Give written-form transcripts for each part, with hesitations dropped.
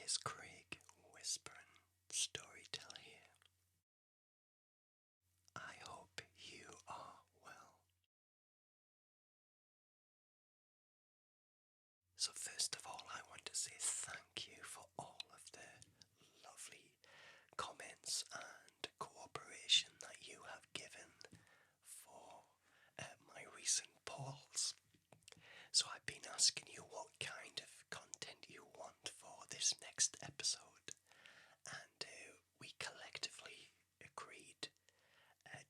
is Craig Whispering Storyteller here. I hope you are well. So first of all, I want to say thank you for all of the lovely comments and cooperation that you have given for my recent polls. So I've been asking you what kind of content you want for this next episode, and we collectively agreed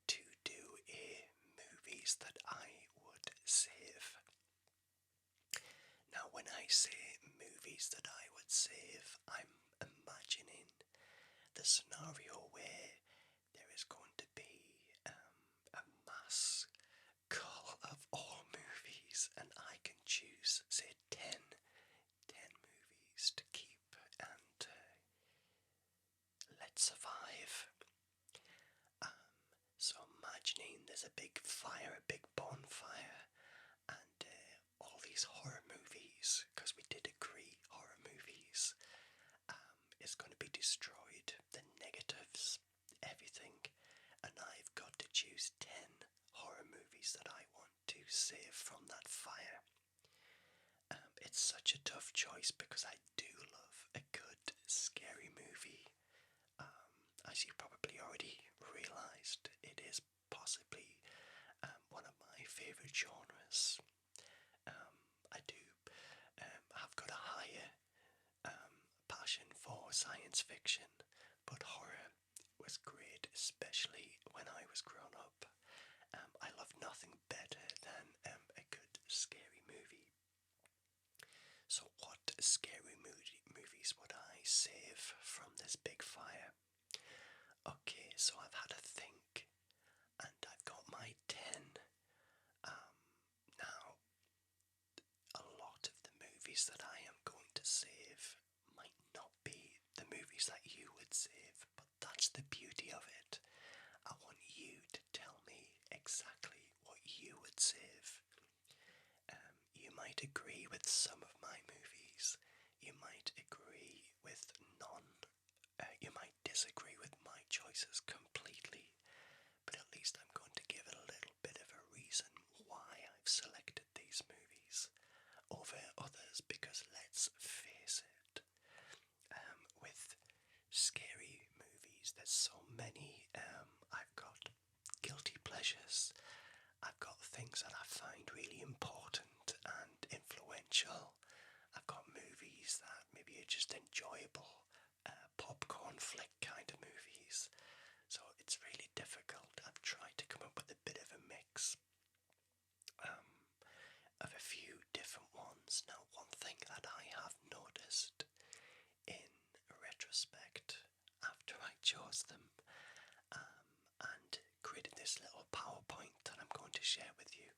to do a movies that I would save. Now when I say movies that I would save, I'm imagining the scenario where there is going to be a mass cull of all movies, and I can choose, say, 10 movies to keep and let survive. So imagining there's a big fire, a big bonfire, and all these horror movies, because we did agree horror movies, is going to be destroyed, the negatives, everything, and I've got to choose 10 horror movies that I want to save from that fire. It's such a tough choice because I do love a good scary movie. As you probably already realised, it is possibly one of my favourite genres. I do have got a higher passion for science fiction, but horror was great, especially when I was growing up. I love nothing better than a good scary movie. So what scary movies would I save from this big fire? Okay, so I've had a think, and I've got my 10. Now, a lot of the movies that I am going to save might not be the movies that you would save, but that's the beauty of it. I want you to tell me exactly what you would save. You might agree with some of my movies, you might agree with none, you might disagree with my choices completely, but at least I'm going to give it a little bit of a reason why I've selected these movies over others, because let's face it, with scary movies there's so many. I've got guilty pleasures, I've got things that I find really important and influential, I've got movies that maybe are just enjoyable, popcorn flick kind of movies. So it's really difficult. I've tried to come up with a bit of a mix of a few different ones. Now, one thing that I have noticed in retrospect after I chose them and created this little PowerPoint that I'm going to share with you,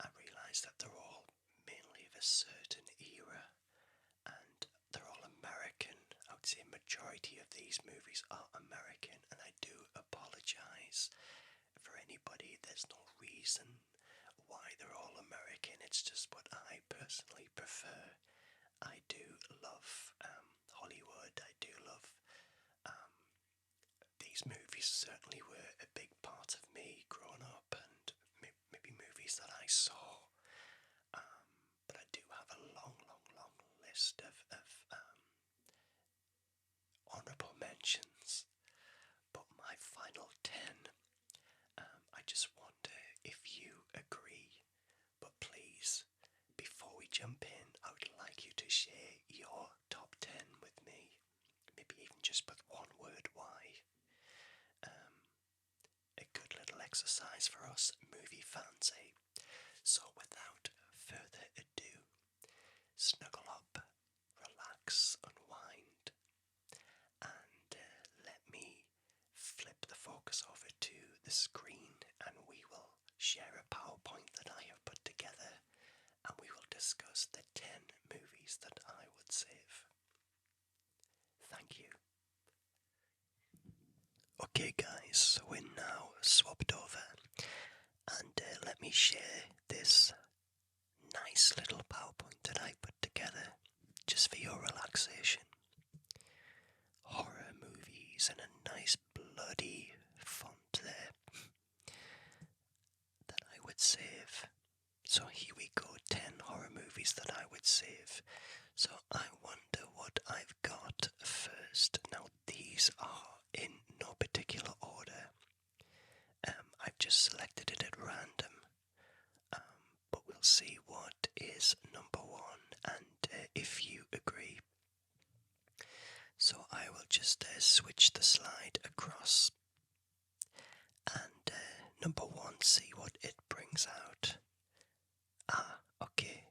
I realised that they're all mainly of a certain era, and they're all American. I would say majority of these movies are American, and I do apologise for anybody. There's no reason why they're all American, it's just what I personally prefer. I do love Hollywood, I do love these movies certainly were a big part of me growing up, and maybe movies that I saw, but I do have a long list of honourable mentions. But my final 10, I just wonder if you agree, but please, before we jump in, I would like you to share your top 10 with me, maybe even just with one word why. A good little exercise for us movie fans, eh? So without further ado, snuggle up, relax, unwind, and let me flip the focus over to the screen, and we will share a PowerPoint that I have put together, and we will discuss the 10 movies that I would save. Thank you. Okay guys, so we're now swapped over, and let me share this nice little PowerPoint that I put together. just for your relaxation. Horror movies and a nice bloody font there that I would save. So here we go, 10 horror movies that I would save. So I wonder what I've got first. Now these are in no particular order. I've just selected it at random. But we'll see what is number one and if you agree. So I will just switch the slide across and number one, see what it brings out. Okay,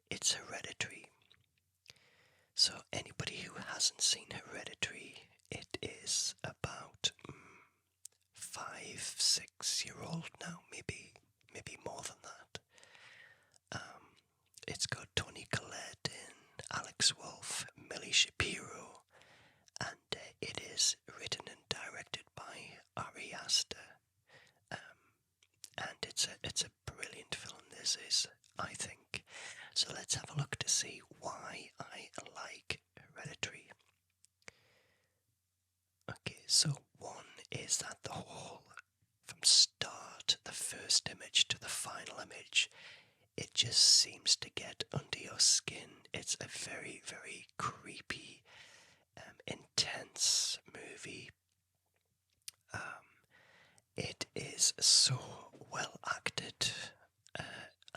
it's Hereditary. So anybody who hasn't seen Hereditary, it is about 5-6-year-old now, maybe more than that. It's got Toni Collette in, Alex Wolff, Millie Shapiro, and it is written and directed by Ari Aster. And it's a brilliant film, this is, I think. So let's have a look to see why I like Hereditary. Okay, so one is that the whole, from start, the first image to the final image, it just seems to get under your skin. It's a very, very creepy, intense movie. It is so well acted,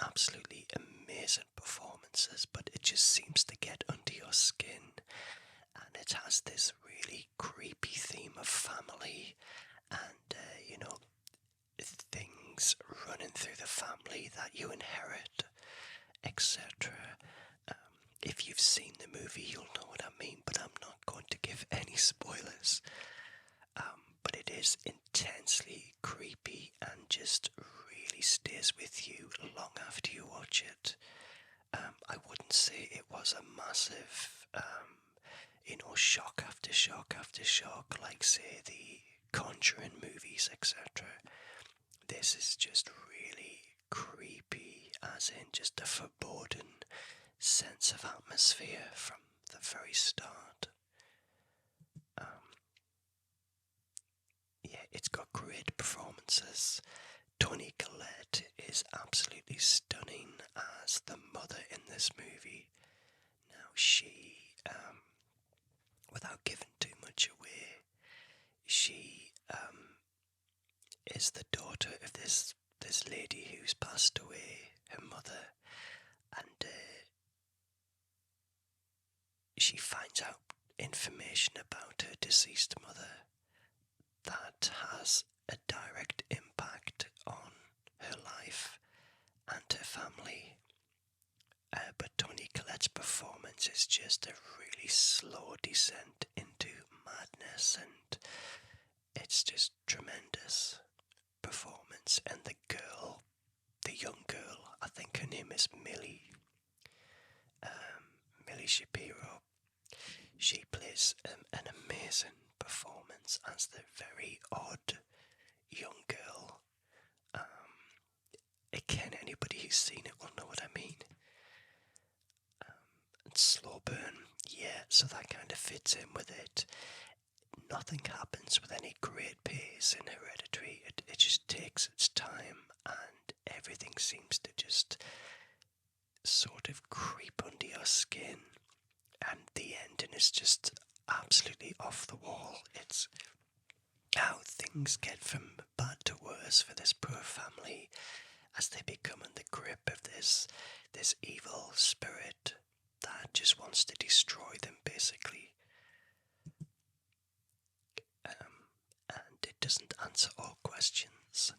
absolutely amazing performances, but it just seems to get under your skin, and it has this really creepy theme of family and, things running through the family that you inherit, etc. If you've seen the movie, you'll know what I mean, but I'm not going to give any spoilers. But it is intensely creepy and just really stays with you long after you watch it. I wouldn't say it was a massive, shock after shock after shock, like, say, the Conjuring movies, etc. This is just really creepy, as in just a foreboding sense of atmosphere from the very start. Yeah, it's got great performances. Toni Collette is absolutely stunning as the mother in this movie. Now she, without giving too much away, she is the daughter of this lady who's passed away, her mother, and she finds out information about her deceased mother that has a direct impact on her life and her family. But Toni Collette's performance is just a really slow descent into madness, and it's just tremendous performance. And the young girl, I think her name is Millie Shapiro, she plays an amazing performance as the very odd young girl. Again, anybody who's seen it will know what I mean. And slow burn, yeah, so that kind of fits in with it. Nothing happens with any great pace in Hereditary. It just takes its time, and everything seems to just sort of creep under your skin, and the ending is just absolutely off the wall. It's how things get from bad to worse for this poor family as they become in the grip of this evil spirit that just wants to destroy them, basically. And it doesn't answer all questions.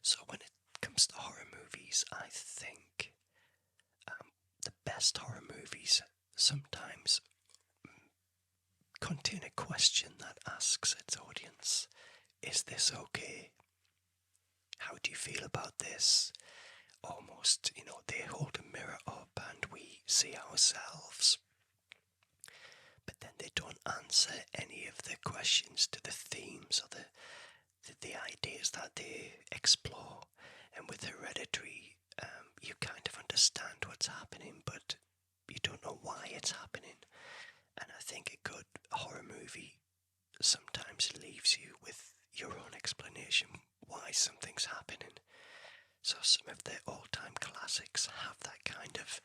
So when it comes to horror movies, I think the best horror movies sometimes contain a question that asks its audience, is this okay? How do you feel about this? Almost, they hold a mirror up and we see ourselves. But then they don't answer any of the questions to the themes or the ideas that they explore. And with Hereditary, you kind of understand what's happening, but you don't know why it's happening. sometimes leaves you with your own explanation why something's happening. So some of the all-time classics have that kind of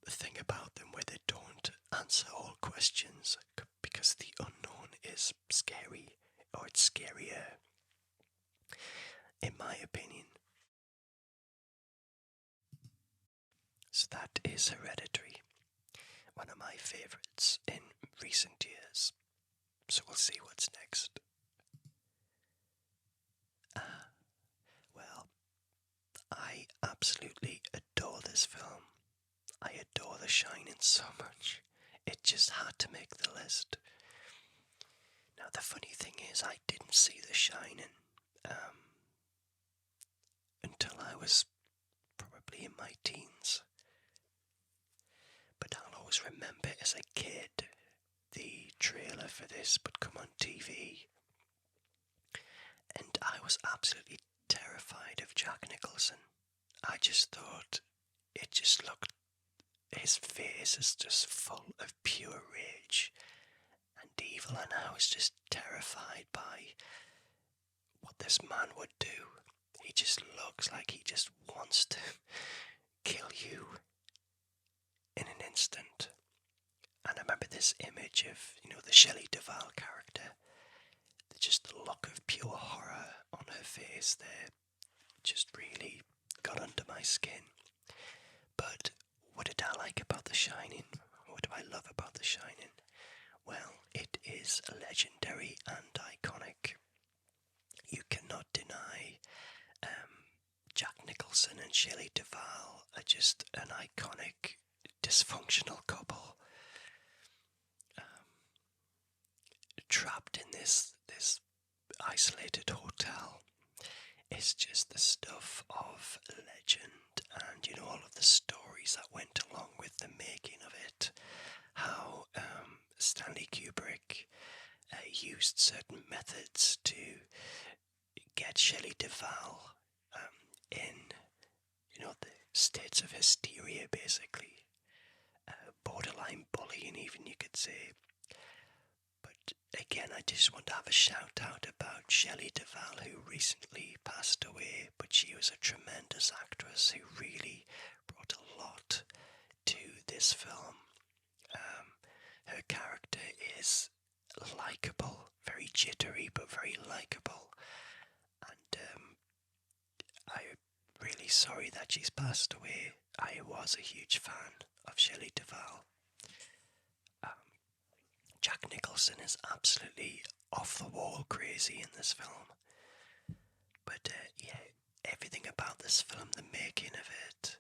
thing about them where they don't answer all questions because the unknown is scary, or it's scarier, in my opinion. So that is Hereditary, one of my favourites in recent years. So we'll see what's next. Well, I absolutely adore this film. I adore The Shining so much. It just had to make the list. Now the funny thing is, I didn't see The Shining until I was probably in my teens. But I'll always remember as a kid the trailer for this would come on TV, and I was absolutely terrified of Jack Nicholson. I just thought it just looked, his face is just full of pure rage and evil, and I was just terrified by what this man would do. He just looks like he just wants to kill you in an instant. And I remember this image of, the Shelley Duvall character. Just the look of pure horror on her face there just really got under my skin. But what did I like about The Shining? What do I love about The Shining? Well, it is legendary and iconic. You cannot deny Jack Nicholson and Shelley Duvall are just an iconic dysfunctional couple, trapped in this isolated hotel. It's just the stuff of legend, and all of the stories that went along with the making of it. How Stanley Kubrick used certain methods to get Shelley Duvall in the states of hysteria, basically borderline bullying, even, you could say. But again, I just want to have a shout out about Shelley Duvall, who recently passed away, but she was a tremendous actress who really brought a lot to this film. Her character is likeable, very jittery but very likeable, and I'm really sorry that she's passed away. I was a huge fan of Shelley Duvall. Jack Nicholson is absolutely off the wall crazy in this film. But everything about this film, the making of it,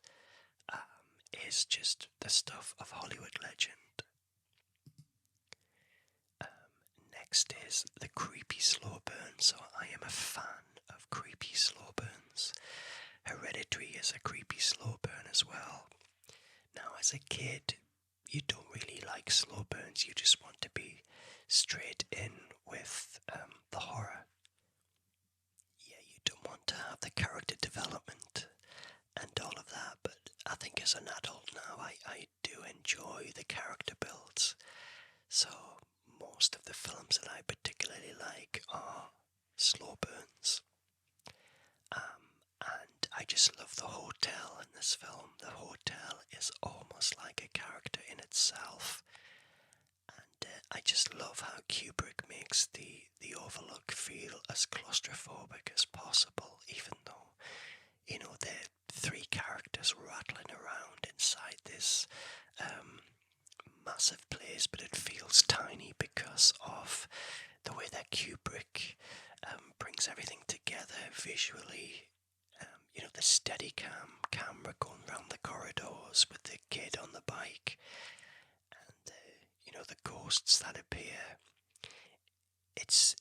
is just the stuff of Hollywood legend. Next is the creepy slow burn. So I am a fan of creepy slow burns. Hereditary is a creepy slow burn as well. Now, as a kid, you don't really like slow burns. You just want to be straight in with the horror. Yeah, you don't want to have the character development and all of that, but I think as an adult now, I do enjoy the character builds. So most of the films that I particularly like are slow burns. And I just love the hotel in this film. The hotel is almost like a character in itself. And I just love how Kubrick makes the Overlook feel as claustrophobic as possible, even though, there are three characters rattling around inside this massive place, but it feels tiny because of the way that Kubrick brings everything together visually. The Steadicam camera going round the corridors with the kid on the bike, and the ghosts that appear. It's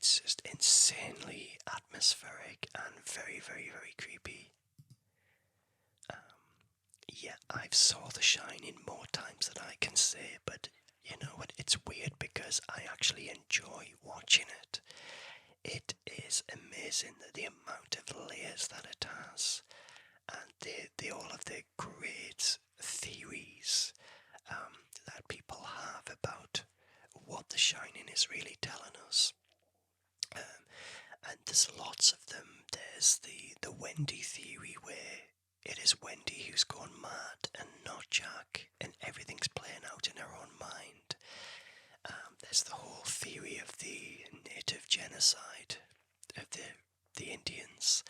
just insanely atmospheric and very, very, very creepy. Yeah, I've saw The Shining more times than I can say, but you know what? It's weird because I actually enjoy watching it. It is amazing the amount of layers that it has, and all of the great theories that people have about what The Shining is really telling us. And there's lots of them. There's the Wendy theory, where it is Wendy who's gone mad and not Jack, and everything's playing out in her own mind. There's the whole theory of the native genocide of the Indians.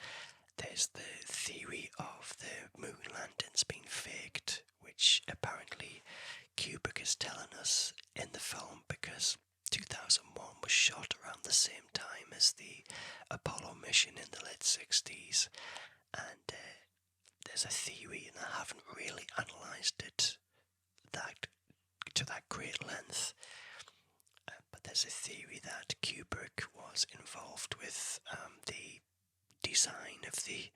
There's the theory of the moon landings being faked, which apparently Kubrick is telling us in the film, because 2001 was shot around the same time as the Apollo mission in the late 60s, and there's a theory, and I haven't really analysed it to that great length, but there's a theory that Kubrick was involved with the design of the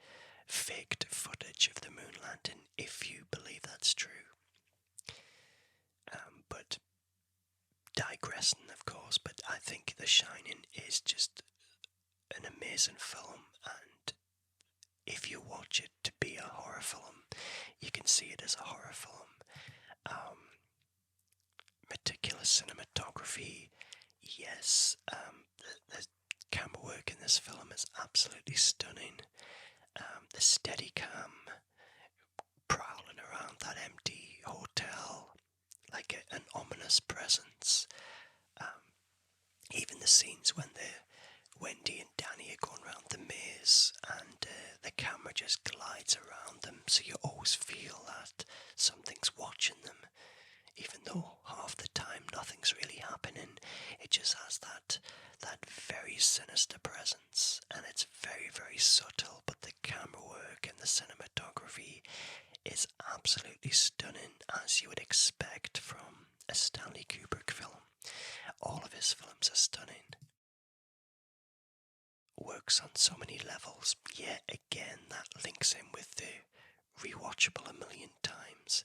faked footage of the moon landing, if you believe that's true. But digressing, of course, but I think The Shining is just an amazing film, and if you watch it to be a horror film, you can see it as a horror film. Meticulous cinematography, yes. The camera work in this film is absolutely stunning. The Steadicam prowling around that empty hotel like an ominous presence. Even the scenes when Wendy and Danny are going around the maze, and the camera just glides around them, so you always feel that something's watching them, even though half the time nothing's really happening. It just has that very sinister presence, and it's very, very subtle, but the camera work and the cinematography is absolutely stunning, as you would expect from a Stanley Kubrick film. All of his films are stunning. Works on so many levels, yet again that links in with the rewatchable a million times,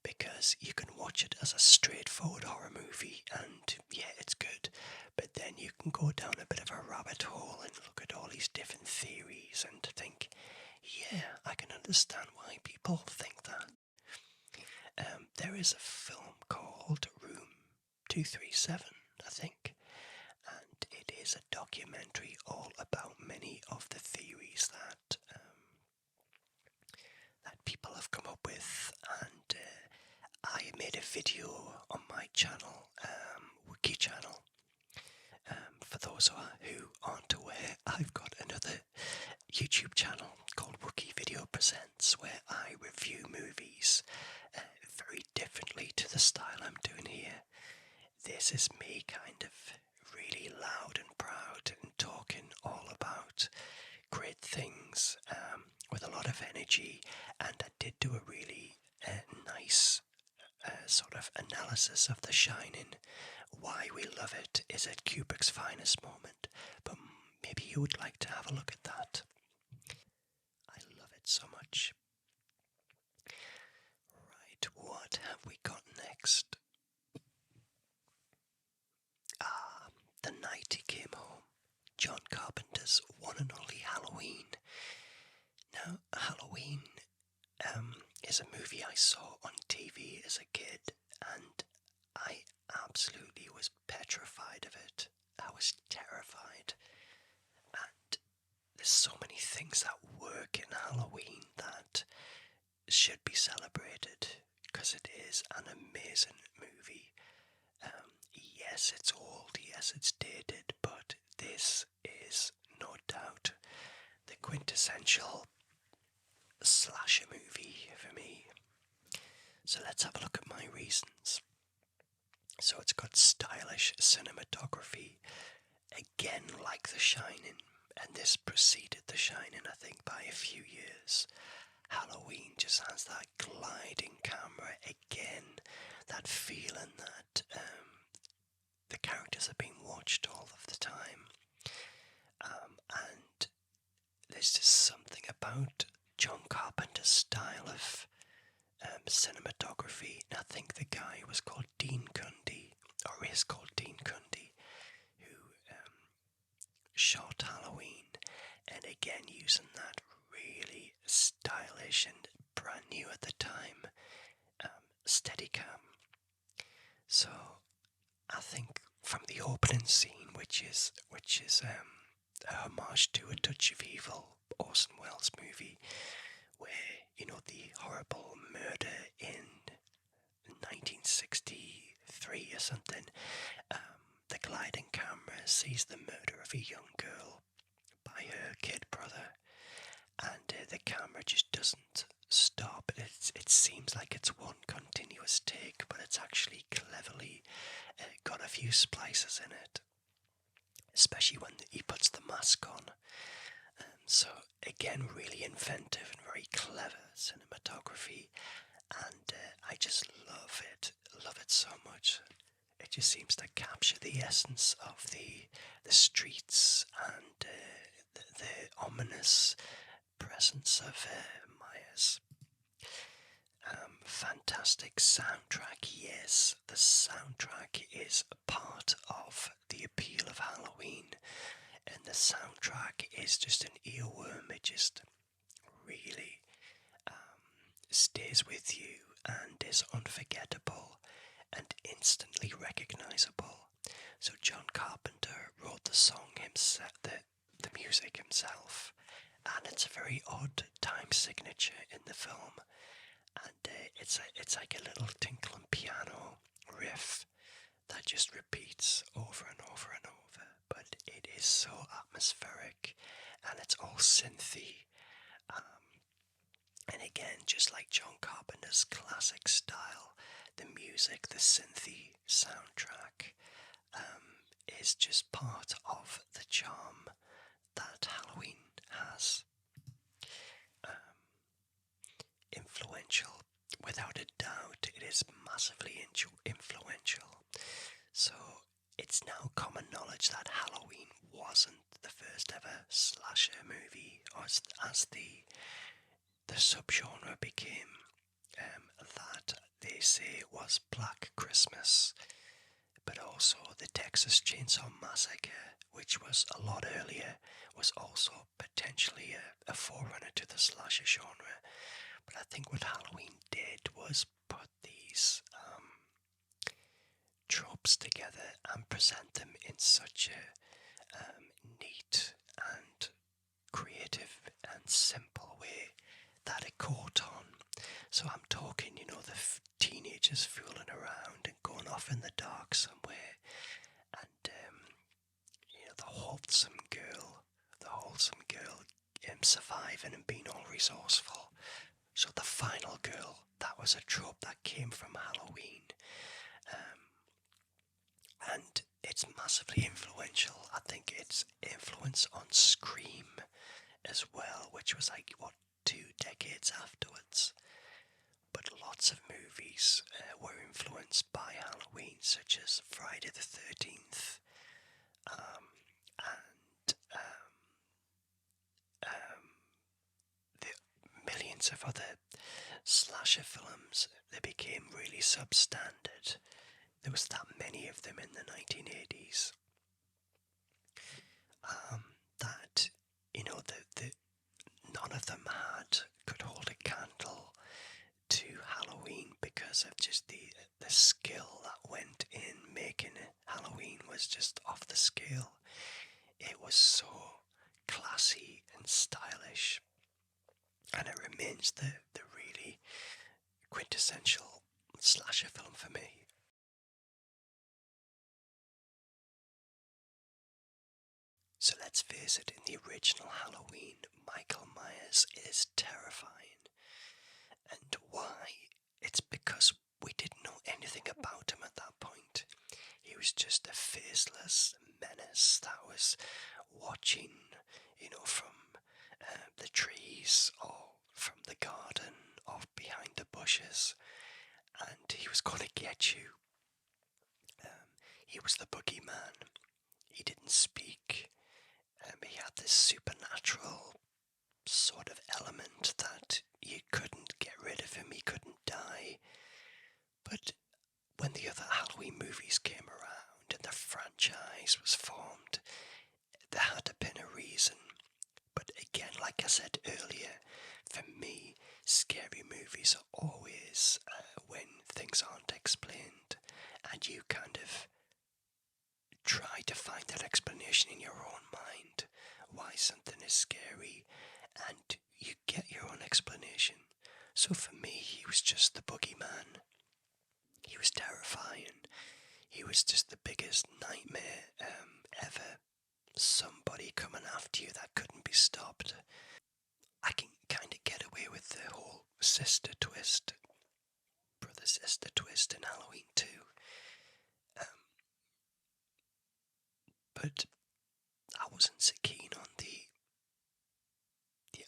because you can watch it as a straightforward horror movie and yeah, it's good, but then you can go down a bit of a rabbit hole and look at all these different theories and think, yeah, I can understand why people think that. There is a film called Room 237, I think, and it is a documentary all about many of the theories that people have come up with, and I made a video on my channel, Wiki channel. For those who aren't aware, I've got another YouTube channel called Wookie Video Presents, where I review movies very differently to the style I'm doing here. This is me kind of really loud and proud and talking all about great things with a lot of energy, and I did do a really nice sort of analysis of The Shining. Why we love it is at Kubrick's finest moment, but maybe you would like to have a look at that. I love it so much. Right, what have we got next? The Night He Came Home, John Carpenter's one and only Halloween. Now, Halloween is a movie I saw on TV as a kid, and I absolutely was petrified of it. I was terrified. And there's so many things that work in Halloween that should be celebrated, because it is an amazing movie. Yes, it's old, yes, it's dated, but this is no doubt the quintessential slasher movie for me. So let's have a look at my reasons. So it's got stylish cinematography, again like The Shining, and this preceded The Shining, I think, by a few years. Halloween just has that gliding camera again, that feeling that the characters are being watched all of the time. And there's just something about John Carpenter's style of cinematography. And I think the guy was called Dean Cundey, or is called Dean Cundey, who shot Halloween, and again using that really stylish and brand new at the time Steadicam. So I think from the opening scene, which is a homage to A Touch of Evil, Orson Welles movie, where the horrible murder in 1963 or something. The gliding camera sees the murder of a young girl by her kid brother, and the camera just doesn't stop. It seems like it's one continuous take, but it's actually cleverly got a few splices in it, especially when he puts the mask on. So again, really inventive and very clever cinematography, and I just love it so much. It just seems to capture the essence of the streets and the ominous presence of Myers. Fantastic soundtrack, yes. The soundtrack is a part of the appeal of Halloween, and the soundtrack is just an earworm. It just really stays with you and is unforgettable and instantly recognizable. So John Carpenter wrote the song himself, the music himself, and it's a very odd time signature in the film. And it's like a little tinkling piano riff that just repeats over and over and over. But it is so atmospheric, and it's all synthy. And again, just like John Carpenter's classic style, the music, the synthy soundtrack, is just part of the charm that Halloween has. Influential, without a doubt, it is massively influential. So it's now common knowledge that Halloween wasn't the first ever slasher movie, as the subgenre became that they say it was Black Christmas, but also the Texas Chainsaw Massacre, which was a lot earlier, was also potentially a forerunner to the slasher genre. But I think what Halloween did was put these tropes together and present them in such a neat and creative and simple way that it caught on. So I'm talking, the teenagers fooling around and going off in the dark somewhere, and the wholesome girl surviving and being all resourceful. So the final girl, that was a trope that came from Halloween. And it's massively influential. I think its influence on Scream as well, which was 2 decades afterwards. But lots of movies were influenced by Halloween, such as Friday the 13th, and the millions of other slasher films. They became really substandard. There was that many of them in the 1980s that none of them could hold a candle to Halloween, because of just the skill that went in making it. Halloween was just off the scale. It was so classy and stylish, and it remains the really quintessential slasher film for me. So let's face it, in the original Halloween, Michael Myers is terrifying. And why? It's because we didn't know anything about him at that point. He was just a faceless menace that was watching, from the trees or from the garden or behind the bushes, and he was going to get you. He was the boogeyman. He didn't speak. He had this supernatural sort of element that you couldn't get rid of him. He couldn't die. But when the other Halloween movies came around and the franchise was formed, there had to have been a reason. But again, like I said earlier, for me, scary movies are always when things aren't explained and you kind of explanation in your own mind why something is scary, and you get your own explanation. So for me, he was just the boogeyman. He was terrifying. He was just the biggest nightmare ever. Somebody coming after you that couldn't be stopped. I can kind of get away with the whole sister twist, brother sister twist in Halloween 2. But I wasn't so keen on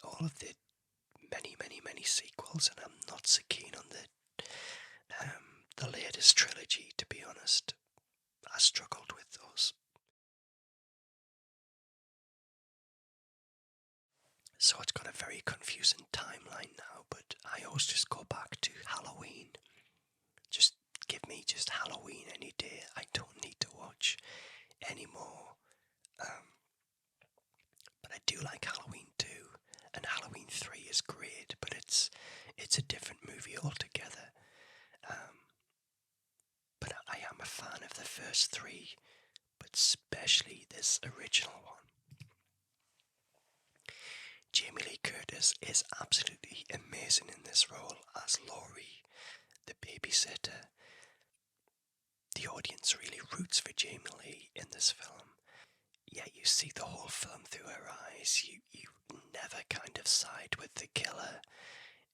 all of the many sequels, and I'm not so keen on the latest trilogy, to be honest. I struggled with those. So it's got a very confusing timeline now, but I always just go back to Halloween. Just give me just Halloween any day. I don't need to watch any more. But I do like Halloween 2, and Halloween 3 is great, but it's a different movie altogether. But I am a fan of the first 3, but especially this original one. Jamie Lee Curtis is absolutely amazing in this role as Laurie, the babysitter. The audience really roots for Jamie Lee in this film. Yeah, you see the whole film through her eyes. You never kind of side with the killer.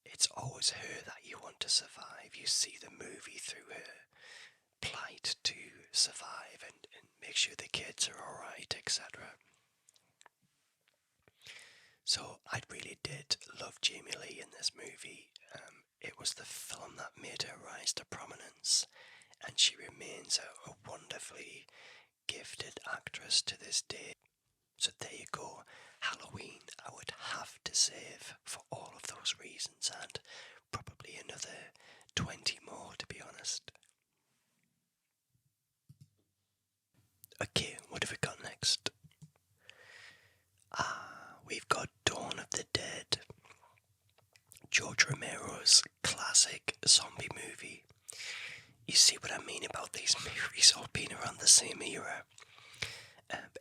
It's always her that you want to survive. You see the movie through her plight to survive and make sure the kids are alright, etc. So I really did love Jamie Lee in this movie. It was the film that made her rise to prominence, and she remains a wonderfully gifted actress to this day. So there you go. Halloween I would have to save for all of those reasons, and probably another 20 more, to be honest. Okay, what have we got next? We've got Dawn of the Dead, George Romero's classic zombie movie. You see what I mean about these movies all being around the same era.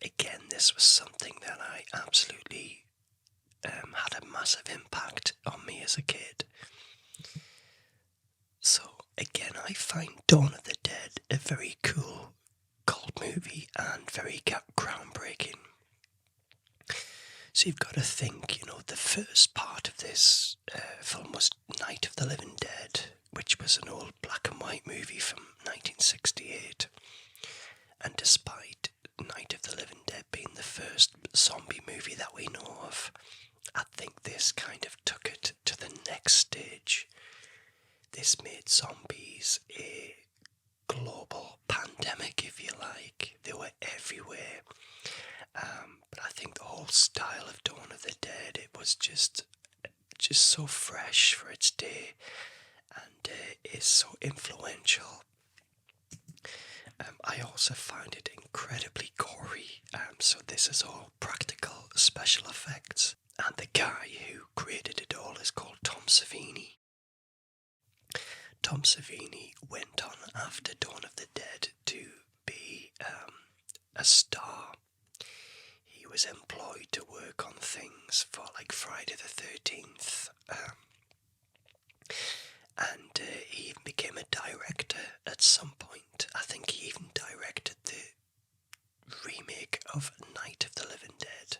Again, this was something that I absolutely had a massive impact on me as a kid. So again, I find Dawn of the Dead a very cool cult movie and very groundbreaking. So you've got to think, the first part of this film was Night of the Living Dead, which was an old black and white movie from 1968. And despite Night of the Living Dead being the first zombie movie that we know of, I think this kind of took it to the next stage. This made zombies a global pandemic, if you like. They were everywhere. But I think the whole style of Dawn of the Dead, it was just so fresh for its day, and is so influential. I also find it incredibly gory, so this is all practical special effects, and the guy who created it all is called Tom Savini. Tom Savini went on after Dawn of the Dead to be a star. He was employed to work on things for like Friday the 13th, and he even became a director at some point. I think he even directed the remake of Night of the Living Dead.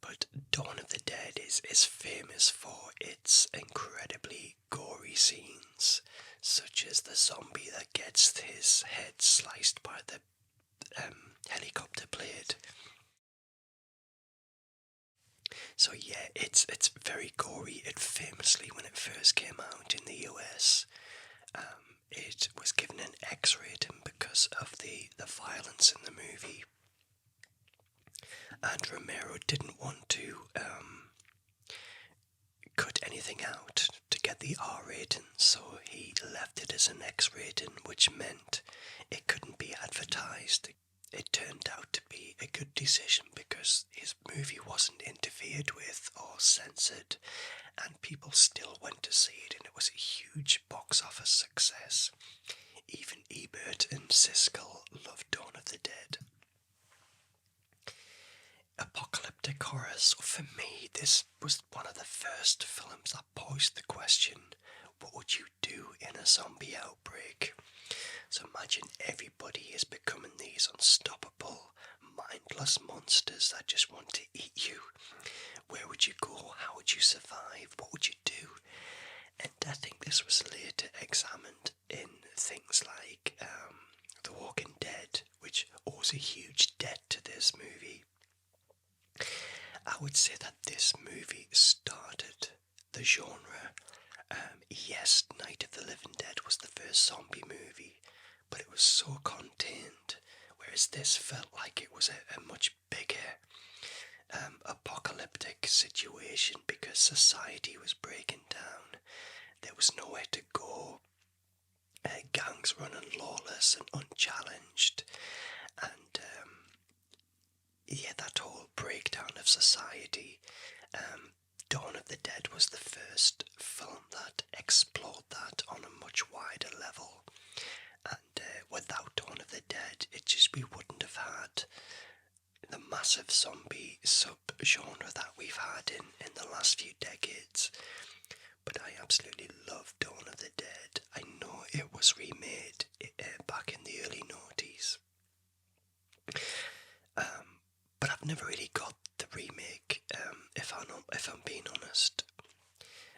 But Dawn of the Dead is famous for its incredibly gory scenes, such as the zombie that gets his head sliced by the helicopter blade. So yeah, it's very gory. It famously, when it first came out in the US, it was given an X rating because of the violence in the movie. And Romero didn't want to cut anything out to get the R rating, so he left it as an X rating, which meant it couldn't be advertised. It turned out to be a good decision because his movie wasn't interfered with or censored, and people still went to see it, and it was a huge box office success. Even Ebert and Siskel loved Dawn of the Dead. apocalyptic horror. So for me, this was one of the first films that posed the question, what would you do in a zombie outbreak? So imagine everybody is becoming these unstoppable, mindless monsters that just want to eat you. Where would you go? How would you survive? What would you do? And I think this was later examined in things like The Walking Dead, which owes a huge debt to this movie. I would say that this movie started the genre. Yes, Night of the Living Dead was the first zombie movie, but it was so contained, whereas this felt like it was a much bigger apocalyptic situation because society was breaking down. There was nowhere to go. Gangs running lawless and unchallenged, and yeah, that whole breakdown of society. Dawn of the Dead was the first film that explored that on a much wider level, and without Dawn of the Dead, we wouldn't have had the massive zombie sub-genre that we've had in the last few decades. But I absolutely love Dawn of the Dead. I know it was remade back in the early noughties. But I've never really got the remake, if I'm being honest.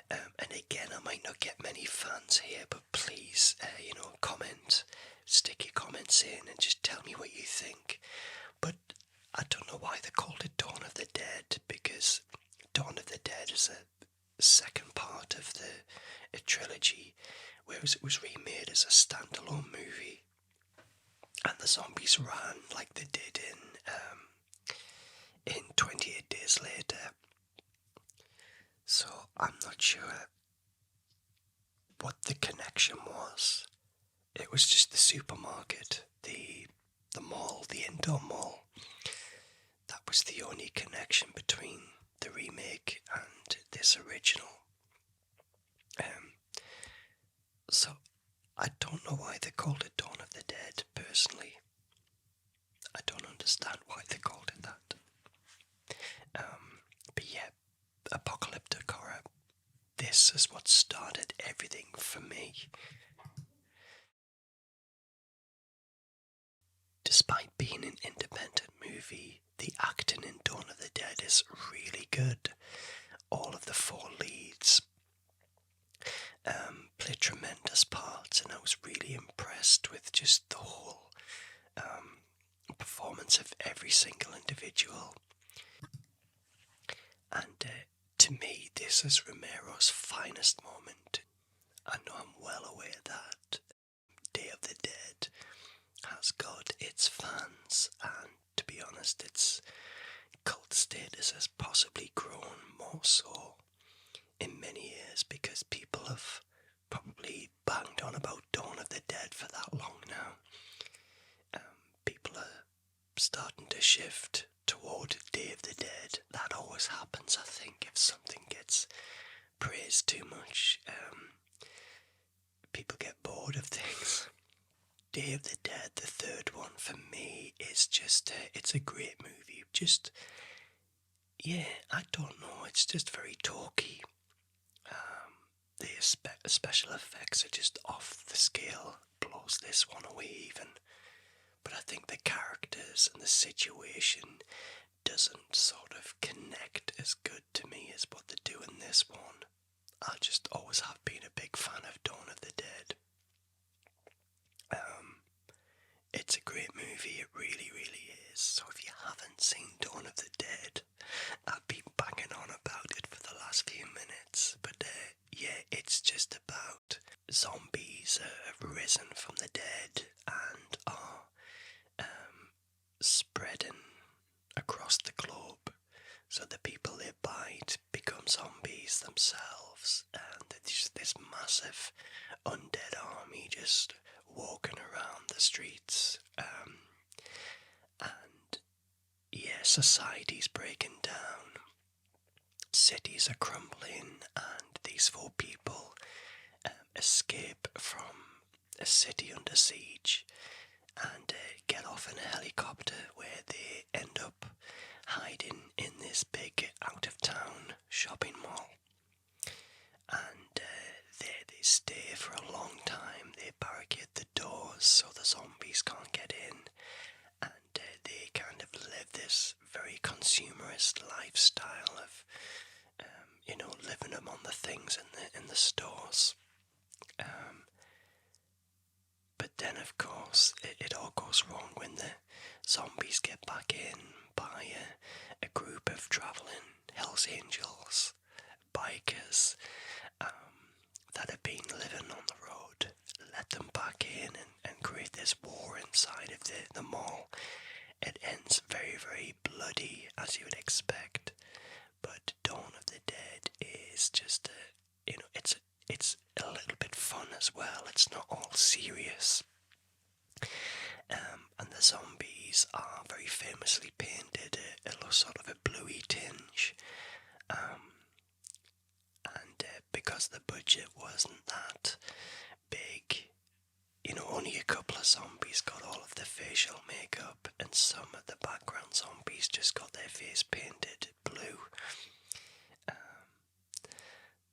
And again, I might not get many fans here, but please, comment, stick your comments in, and just tell me what you think. But I don't know why they called it Dawn of the Dead, because Dawn of the Dead is a second part of a trilogy, whereas it was remade as a standalone movie, and the zombies ran like they did in 28 Days Later. So I'm not sure what the connection was. It was just the supermarket, the mall, the indoor mall. That was the only connection between the remake and this original. So I don't know why they called it Dawn of the Dead, personally. I don't understand why they called it that. But yeah, apocalyptic horror. This is what started everything for me. Despite being an independent movie, the acting in Dawn of the Dead is really good. All of the four leads play tremendous parts, and I was really impressed with just the whole performance of every single individual. And to me, this is Romero's finest moment. I know I'm well aware that Day of the Dead has got its fans, and to be honest, its cult status has possibly grown more so in many years because people have probably banged on about Dawn of the Dead for that long now. People are starting to shift toward Day of the Dead. That always happens, I think, if something gets praised too much. People get bored of things. Day of the Dead, the third one, for me, is just, it's a great movie. Just, yeah, I don't know, it's just very talky. The special effects are just off the scale, blows this one away even. But I think the characters and the situation doesn't sort of connect as good to me as what they do in this one. I just always have been a big fan of Dawn of the Dead. It's a great movie, it really, really is. So if you haven't seen Dawn of the Dead, I've been banging on about it for the last few minutes. But yeah, it's just about zombies have risen from the dead and are spreading across the globe. So the people they bite become zombies themselves, and there's this massive undead army just walking around the streets. And yeah, society's breaking down, cities are crumbling, and these four people escape from a city under siege and get off in a helicopter where they end up hiding in this big out-of-town shopping mall, and they stay for a long time. They barricade the doors so the zombies can't get in, and they kind of live this very consumerist lifestyle of, living among the things in the stores. But then, of course, it all goes wrong when the zombies get back in by a group of travelling Hells Angels, bikers, that have been living on the road. Let them back in and create this war inside of the mall. It ends very, very bloody, as you would expect. But Dawn of the Dead is just it's a little bit fun as well. It's not all serious. And the zombies are very famously painted a sort of a bluey tinge. And because the budget wasn't that big, only a couple of zombies got all of the facial makeup, and some of the background zombies just got their face painted blue.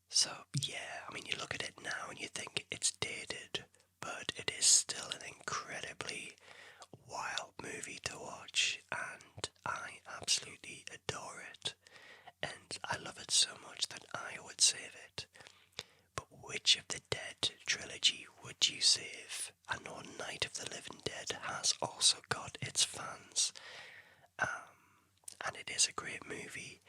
So yeah, I mean, you look at it now and you think it's dated, but it is still an incredibly wild movie to watch, and I absolutely adore it. And I love it so much that I would save it. But which of the Dead trilogy would you save? I know Night of the Living Dead has also got its fans, and it is a great movie.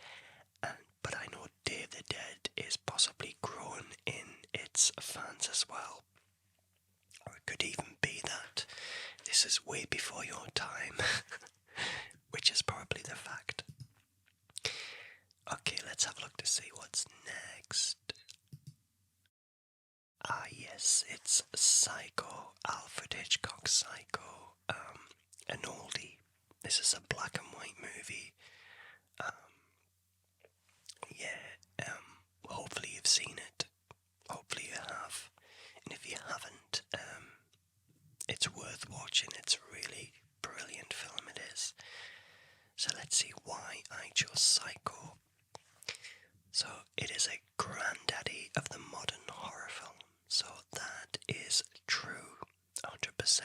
But I know Day of the Dead is possibly growing in its fans as well. Or it could even be that this is way before your time, which is probably the fact. Okay, let's have a look to see what's next. Yes, it's Psycho, Alfred Hitchcock's Psycho, an oldie. This is a black and white movie. Hopefully you've seen it. Hopefully you have. And if you haven't, it's worth watching. It's a really brilliant film, it is. So let's see why I chose Psycho. So it is a granddaddy of the modern horror film. So that is true, 100%.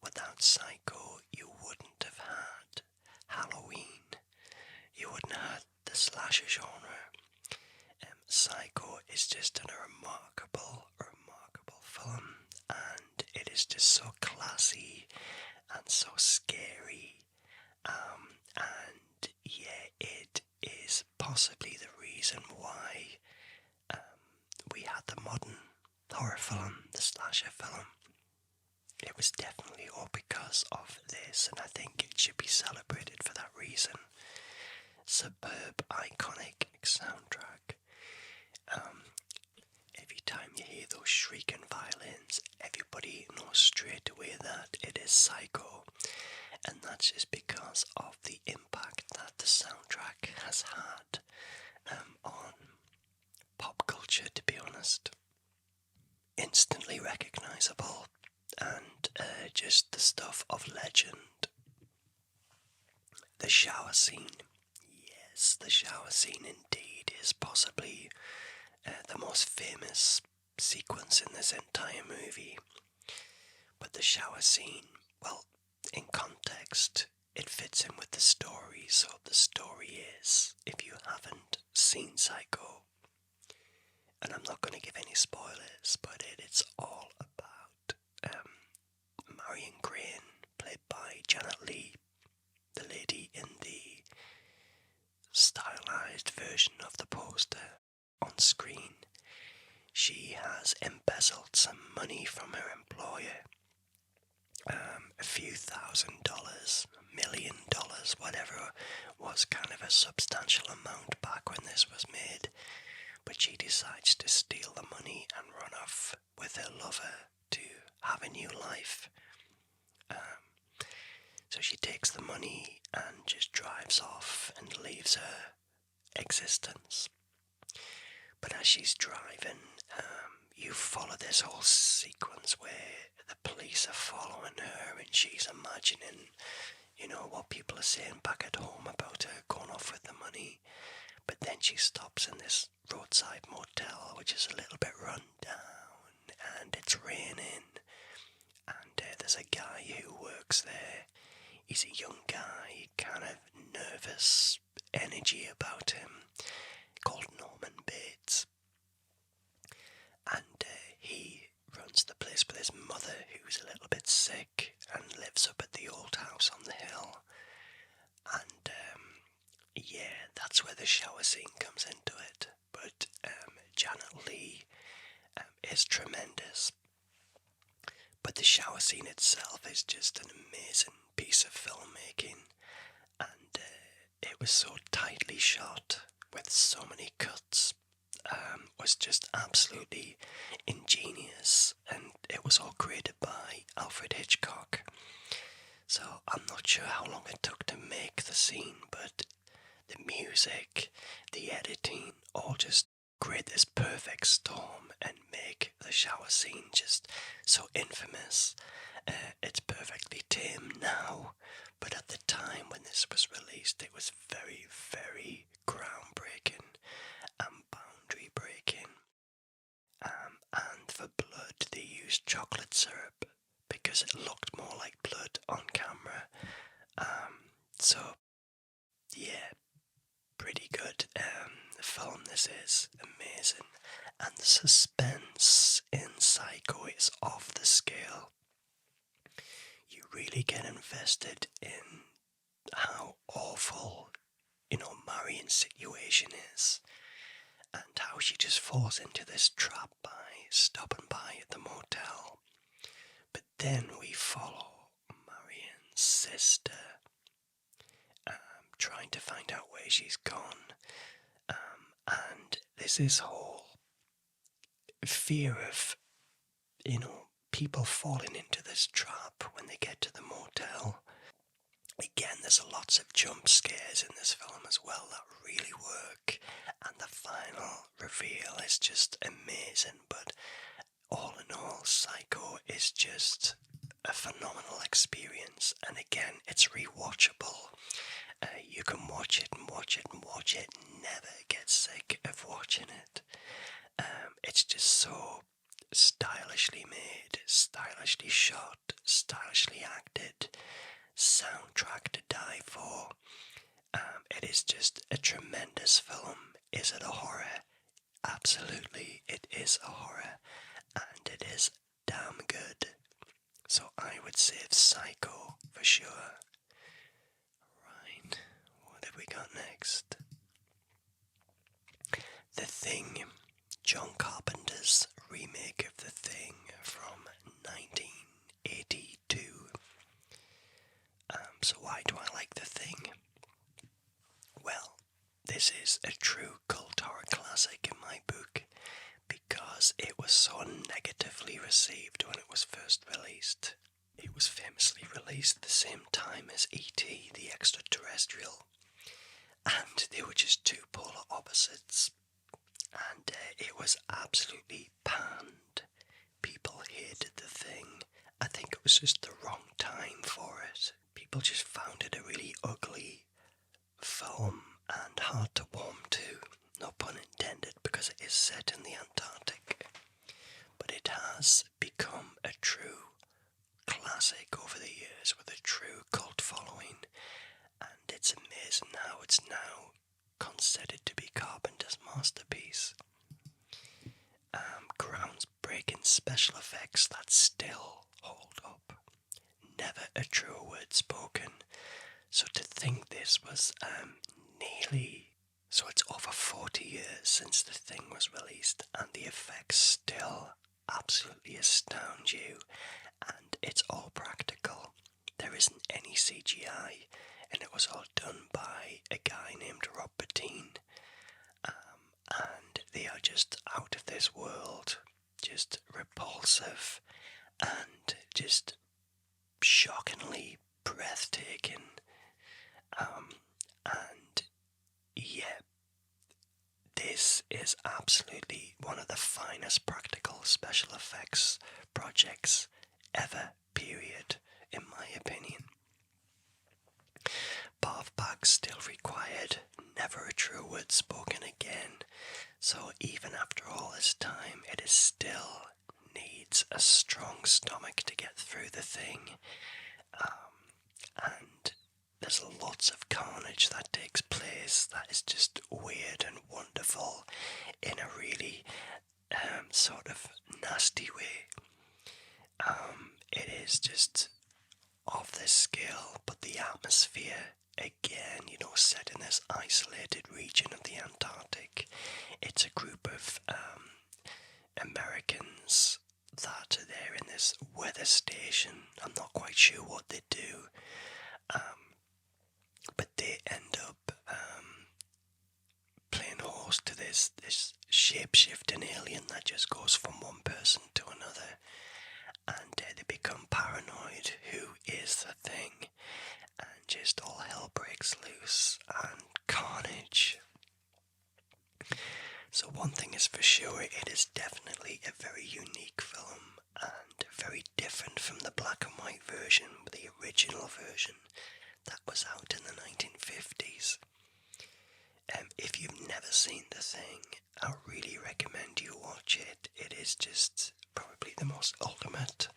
Without Psycho, you wouldn't have had Halloween. You wouldn't have had the slasher genre. Psycho is just a remarkable film, and it is just so classy and so scary. And yeah, it is possibly the reason why we had the modern horror film, the slasher film. It was definitely all because of this, and I think it should be celebrated for that reason. Superb, iconic soundtrack. Every time you hear those shrieking violins, everybody knows straight away that it is Psycho, and that's just because of the impact that the soundtrack has had on pop culture, to be honest. Instantly recognisable, and just the stuff of legend. The shower scene. Yes, the shower scene indeed is possibly the most famous sequence in this entire movie. But the shower scene, well, in context, it fits in with the story. So the story is, if you haven't seen Psycho, and I'm not going to give any spoilers, but it's all about Marion Crane, played by Janet Leigh, the lady in the stylized version of the poster on screen. She has embezzled some money from her employer, a few $1,000, $1 million, whatever, was kind of a substantial amount back when this was made. But she decides to steal the money and run off with her lover to have a new life. So she takes the money and just drives off and leaves her existence. But as she's driving, you follow this whole sequence where the police are following her, and she's imagining, you know, what people are saying back at home about her going off with the money. But then she stops in this roadside motel, which is a little bit run down, and it's raining. And there's a guy who works there. He's a young guy, kind of nervous energy about him, called Norman Bates. And he runs the place with his mother, who's a little bit sick, and lives up at the old house on the hill. And yeah, that's where the shower scene comes into it. But Janet Leigh is tremendous. But the shower scene itself is just an amazing piece of filmmaking, and it was so tightly shot with so many cuts. Was just absolutely ingenious, and it was all created by Alfred Hitchcock. So I'm not sure how long it took to make the scene, but the music, the editing, all just create this perfect storm and make the shower scene just so infamous. It's perfectly tame now, but at the time when this was released, it was very, very groundbreaking and boundary breaking. And for blood, they used chocolate syrup because it looked more like blood on camera. So, yeah, pretty good. The film, this is amazing, and the suspense in Psycho is off the scale. You really get invested in how awful, Marion's situation is, and how she just falls into this trap by stopping by at the motel. But then we follow Marion's sister, trying to find out where she's gone, and there's this whole fear of, people falling into this trap when they get to the motel. Again, there's lots of jump scares in this film as well that really work, and the final reveal is just amazing. But all in all, Psycho is just a phenomenal experience, and again, it's rewatchable. You can watch it and watch it and watch it, never get sick of watching it. It's just so stylishly made, stylishly shot, stylishly acted, soundtrack to die for. It is just a tremendous film. Is it a horror? Absolutely, it is a horror, and it is damn good. So I would save Psycho for sure. Right, what have we got next? The Thing, John Carpenter's remake of The Thing from 1982. So why do I like The Thing? Well, this is a true cult horror classic in my book because it was so negatively received when it was first released. It was famously released at the same time as E.T. the Extraterrestrial, and they were just two polar opposites, and it was absolutely panned. People hated The Thing. I think it was just the wrong time for it. People just found it a really ugly film and hard to warm to, no pun intended, because it is set in the Antarctic. But it has become a true classic over the years with a true cult following, and it's amazing how it's now considered to be Carpenter's masterpiece. Groundbreaking special effects that still hold up. Never a truer word spoken. So to think this was it's over 40 years since The Thing was released, and the effects still absolutely astound you, and it's all practical. There isn't any CGI, and it was all done by a guy named Rob Bottin, and they are just out of this world, just repulsive, and just shockingly breathtaking. And yeah, this is absolutely one of the finest practical special effects projects ever, period, in my opinion. bath bags still required, never a true word spoken again. So even after all this time, it is still needs a strong stomach to get through the thing. And there's lots of carnage that takes place that is just weird and wonderful in a really sort of nasty way. It is just of this scale, but the atmosphere, again, set in this isolated region of the Antarctic. It's a group of Americans that are there in this weather station. I'm not quite sure what they do, but they end up playing host to this shape-shifting alien that just goes from one person to another, and they become paranoid. Who is the thing? And just all hell breaks loose and carnage. So one thing is for sure, it is definitely a very unique film and very different from the black and white version, the original version that was out in the 1950s. If you've never seen The Thing, I really recommend you watch it. It is just probably the most ultimate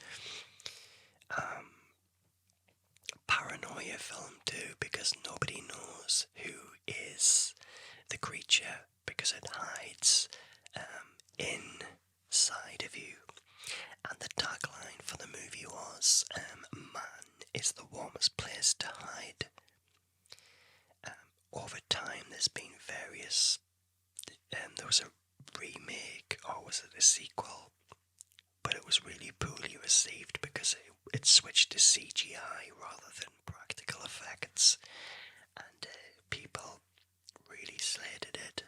paranoia film too, because nobody knows who is the creature, because it hides inside of you. And the tagline for the movie was, man is the warmest place to hide. Over time there's been various, there was a remake, or was it a sequel, but it was really poorly received because it switched to CGI rather than practical effects, and people really slated it.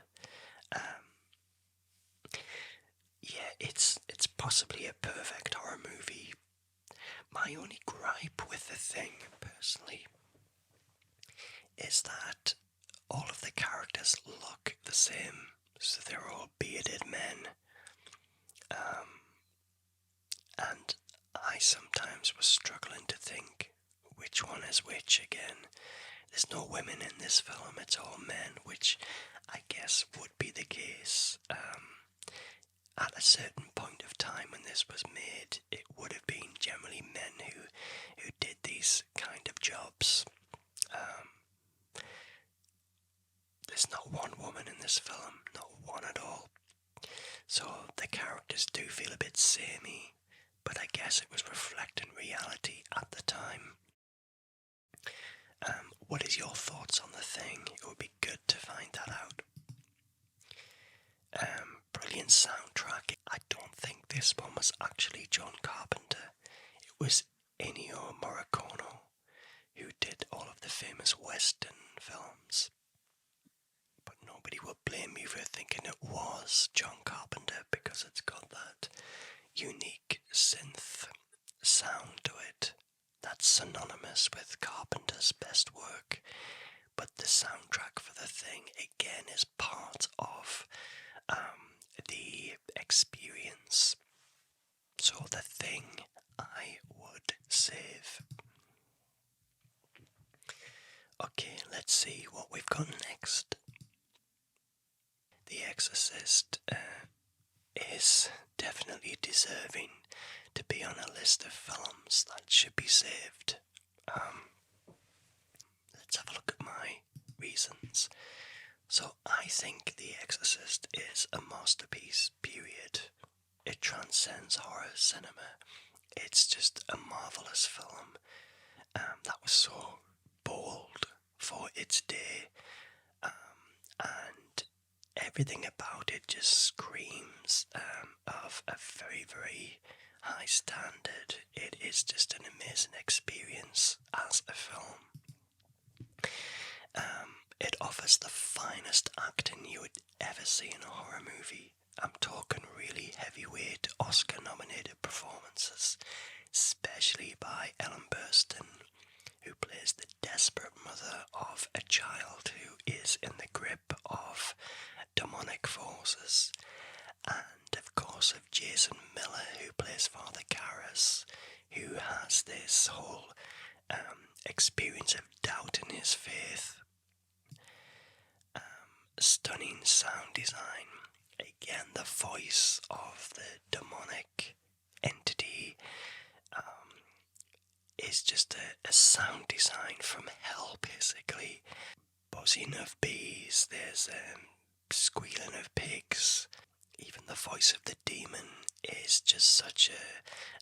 Yeah, it's possibly a perfect horror movie. My only gripe with The Thing, personally, is that all of the characters look the same. So they're all bearded men. And I sometimes was struggling to think which one is which again. There's no women in this film, it's all men, which I guess would be the case. At a certain point of time when this was made, it would have been generally men who did these kind of jobs. There's not one woman in this film, not one at all. So the characters do feel a bit samey, but I guess it was reflecting reality at the time. What is your thoughts on The Thing? It would be good to find that out. Brilliant soundtrack. I don't think this one was actually John Carpenter. It was Ennio Morricone, who did all of the famous Western films. But nobody would blame me for thinking it was John Carpenter, because it's got that unique synth sound to it that's synonymous with Carpenter's best work. But the soundtrack for The Thing, again, is part of the experience. So The Thing I would save. Okay, let's see what we've got next. The Exorcist is definitely deserving to be on a list of films that should be saved. Let's have a look at my reasons. So I think The Exorcist is a masterpiece, period. It transcends horror cinema. It's just a marvellous film that was so bold for its day, and everything about it just screams of a very, very high standard. It is just an amazing experience as a film. It offers the finest acting you would ever see in a horror movie. I'm talking really heavyweight Oscar-nominated performances, especially by Ellen Burstyn, who plays the desperate mother of a child who is in the grip of demonic forces, and of course of Jason Miller, who plays Father Karras, who has this whole experience of doubt in his faith. Stunning sound design. Again, the voice of the demonic entity is just a sound design from hell, basically. Buzzing of bees, there's squealing of pigs. Even the voice of the demon is just such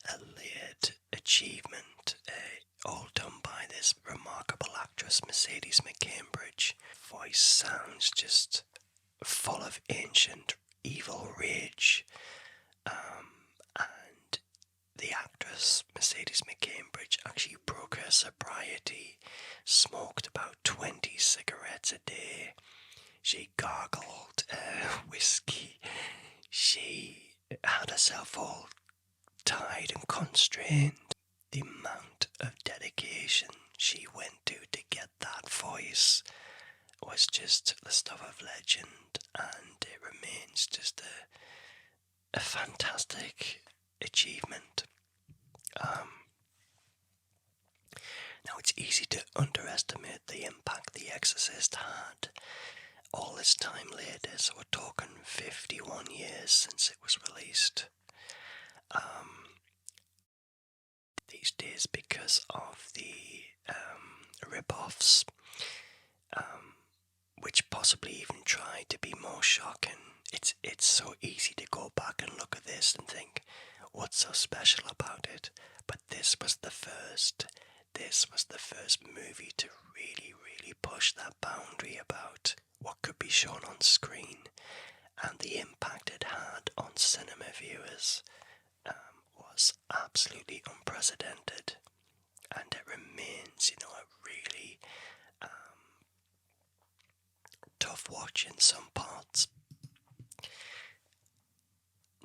a layered achievement, all done by this remarkable actress, Mercedes McCambridge. Voice sounds just full of ancient evil rage, and the actress, Mercedes McCambridge, actually broke her sobriety, smoked about 20 cigarettes a day, she gargled whiskey, she had herself all tied and constrained. The amount of dedication she went to get that voice was just the stuff of legend, and it remains just a fantastic achievement. Now, it's easy to underestimate the impact The Exorcist had all this time later, so we're talking 51 years since it was released. These days, because of the rip-offs, which possibly even try to be more shocking, it's so easy to go back and look at this and think, what's so special about it? But this was the first movie to really, really push that boundary about what could be shown on screen, and the impact it had on cinema viewers was absolutely unprecedented, and it remains, a really tough watch in some parts.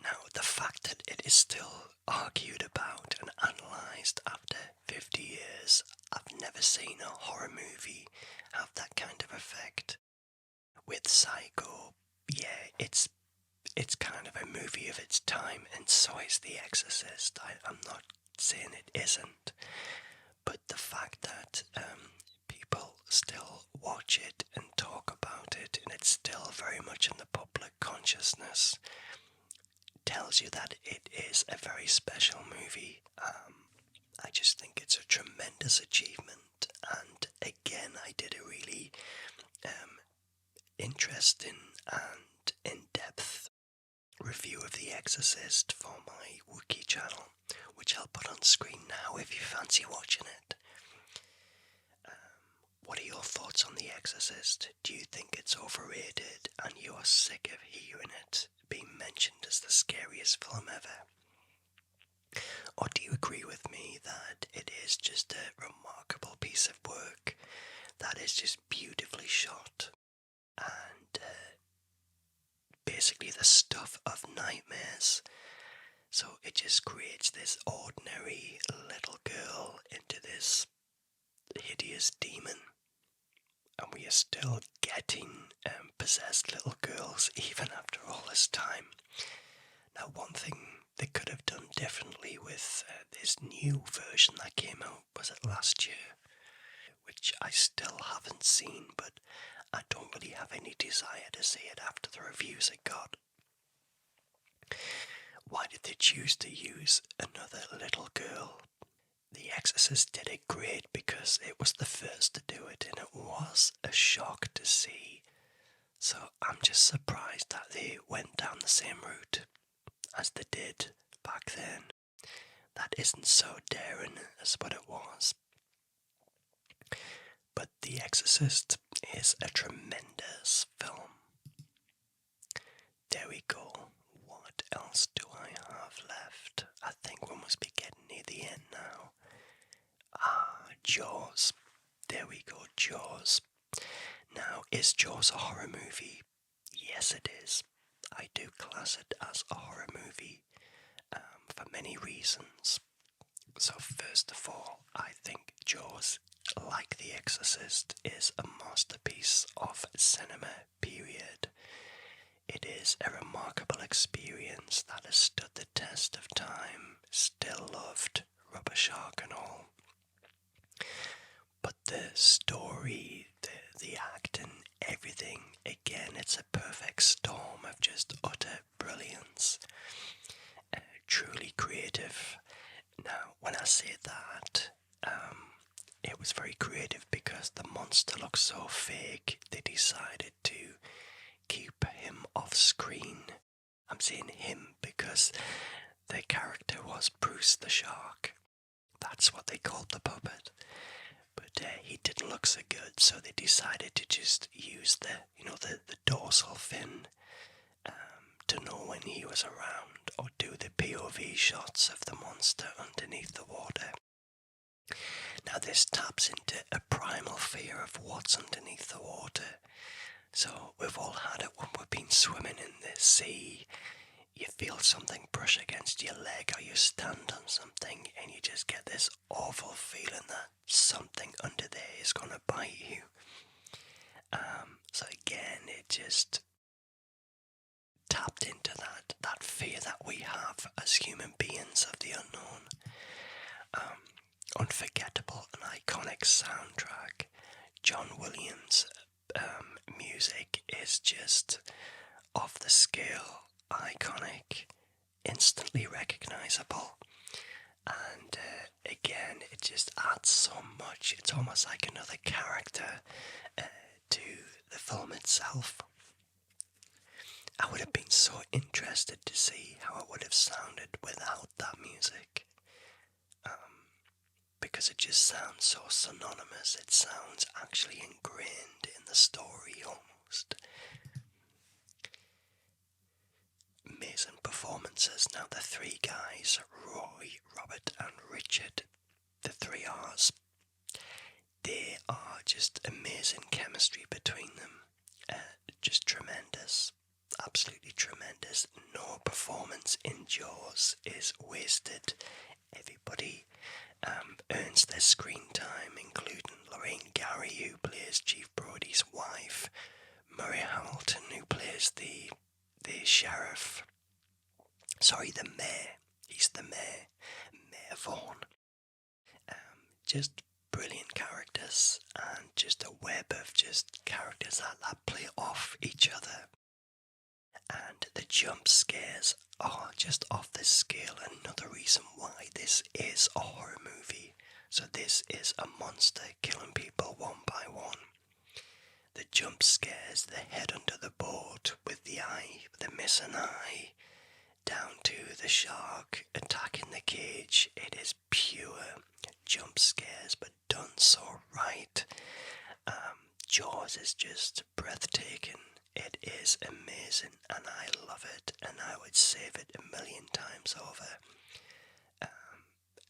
Now, the fact that it is still argued about and analysed after 50 years, I've never seen a horror movie have that kind of effect. With Psycho, yeah, it's kind of a movie of its time, and so is The Exorcist. I'm not saying it isn't, but the fact that people still watch it and talk about it, and it's still very much in the public consciousness, tells you that it is a very special movie. I just think it's a tremendous achievement, and again, I did a really interesting and in-depth review of The Exorcist for my Wiki channel, which I'll put on screen now if you fancy watching it. What are your thoughts on The Exorcist? Do you think it's overrated and you are sick of hearing it being mentioned as the scariest film ever? Or do you agree with me that it is just a remarkable piece of work that is just beautifully shot and basically the stuff of nightmares? So it just creates this ordinary little girl into this hideous demon, and we are still getting possessed little girls even after all this time. Now, one thing they could have done differently with this new version that came out, was it last year, which I still haven't seen, but I don't really have any desire to see it after the reviews it got. Why did they choose to use another little girl? The Exorcist did it great because it was the first to do it, and it was a shock to see. So I'm just surprised that they went down the same route as they did back then. That isn't so daring as what it was. But The Exorcist is a tremendous film. There we go. What else do I have left? I think we must be getting near the end now. Jaws. There we go, Jaws. Now, is Jaws a horror movie? Yes, it is. I do class it as a horror movie for many reasons. So first of all, I think Jaws, like The Exorcist, is a masterpiece of cinema, period. It is a remarkable experience that has stood the test of time, still loved, rubber shark and all. The story, the acting, everything, again, it's a perfect storm of just utter brilliance. Truly creative. Now, when I say that, it was very creative because the monster looks so fake, they decided to keep him off screen. I'm saying him because the character was Bruce the Shark. That's what they called the puppet. But he didn't look so good, so they decided to just use the dorsal fin to know when he was around, or do the POV shots of the monster underneath the water. Now this taps into a primal fear of what's underneath the water. So we've all had it when we've been swimming in the sea. You feel something brush against your leg, or you stand on something and you just get this awful feeling that something under there is going to bite you. So again, it just tapped into that fear that we have as human beings of the unknown. Unforgettable and iconic soundtrack. John Williams' music is just off the scale, iconic, instantly recognizable, and again, it just adds so much. It's almost like another character to the film itself. I would have been so interested to see how it would have sounded without that music. Because it just sounds so synonymous. It sounds actually ingrained in the story almost. Amazing performances. Now the three guys, Roy, Robert and Richard, the three R's, they are just amazing chemistry between them. Just tremendous. Absolutely tremendous. No performance in Jaws is wasted. Everybody earns their screen time, including Lorraine Gary, who plays Chief Brody's wife, Murray Hamilton, who plays the sheriff. Sorry, the mayor. He's the mayor, Mayor Vaughn. Just brilliant characters, and just a web of just characters that play off each other. And the jump scares are just off this scale. Another reason why this is a horror movie. So this is a monster killing people one by one. The jump scares, the head under the boat with the eye, the missing eye, down to the shark attacking the cage. It is pure jump scares, but done so right. Jaws is just breathtaking. It is amazing, and I love it, and I would save it 1,000,000 times over.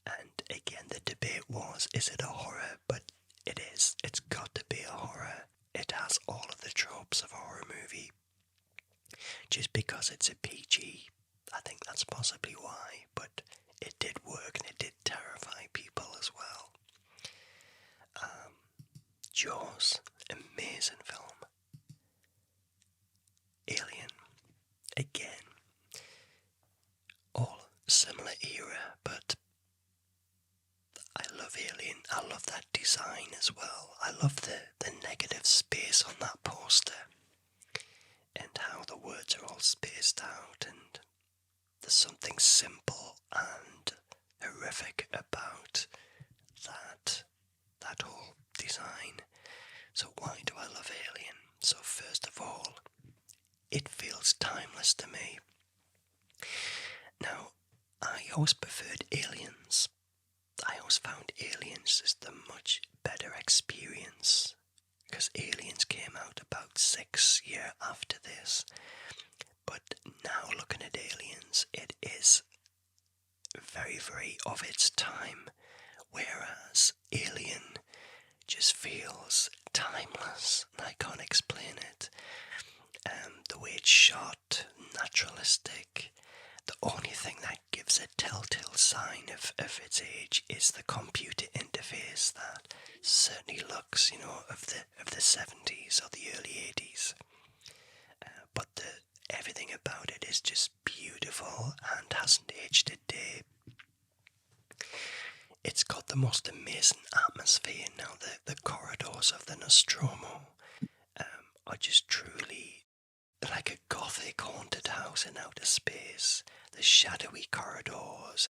And again, the debate was, is it a horror? But it is. It's got to be a horror. It has all of the tropes of a horror movie. Just because it's a PG, I think that's possibly why, but it did work, and it did terrify people as well. Jaws, amazing film. Alien, again, all similar era, but I love Alien. I love that design as well. I love the negative space on that poster, and how the words are all spaced out, and there's something simple and horrific about that whole design. So why do I love Alien? So first of all, it feels timeless to me. Now, I always preferred Aliens. I always found Aliens as the much better experience, because Aliens came out about 6 years after this. But now looking at Aliens, it is very, very of its time, whereas Alien just feels timeless, and I can't explain it. The way it's shot, naturalistic. The only thing that gives a telltale sign of its age is the computer interface that certainly looks, of the 70s or the early 80s. But everything about it is just beautiful and hasn't aged a day. It's got the most amazing atmosphere. Now, the corridors of the Nostromo are just truly like a gothic haunted house in outer space. The shadowy corridors,